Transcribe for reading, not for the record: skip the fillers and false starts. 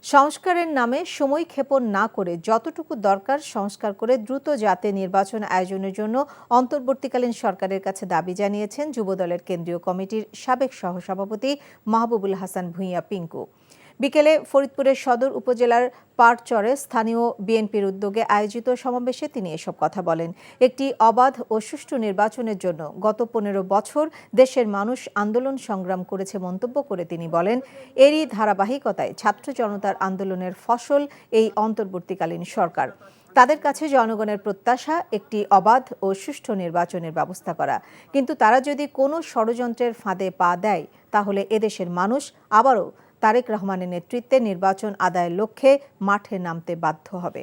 সংস্কারের নামে সময় ক্ষেপণ না করে যতটুকু দরকার সংস্কার করে দ্রুত যাতে নির্বাচন আয়োজনের জন্য অন্তর্বর্তীকালীন সরকারের কাছে দাবি জানিয়েছেন যুবদলের কেন্দ্রীয় কমিটির সাবেক সহসভাপতি মাহবুবুল হাসান ভূঁইয়া পিঙ্কু। বিকেলে ফরিদপুরের সদর উপজেলার পাটচরে স্থানীয় বিএনপির উদ্যোগে আয়োজিত সমাবেশে তিনি এসব কথা বলেন। একটি অবাধ ও সুষ্ঠু নির্বাচনের জন্য গত ১৫ বছর দেশের মানুষ আন্দোলন সংগ্রাম করেছে মন্তব্য করে তিনি বলেন, এরই ধারাবাহিকতায় ছাত্র জনতার আন্দোলনের ফসল এই অন্তর্বর্তীকালীন সরকার। তাদের কাছে জনগণের প্রত্যাশা একটি অবাধ ও সুষ্ঠু নির্বাচনের ব্যবস্থা করা, কিন্তু তারা যদি কোনো ষড়যন্ত্রের ফাঁদে পা দেয় তাহলে এদেশের মানুষ আবারও তারেক রহমানের নেতৃত্বে নির্বাচন আদায়ের লক্ষ্যে মাঠে নামতে বাধ্য হবে।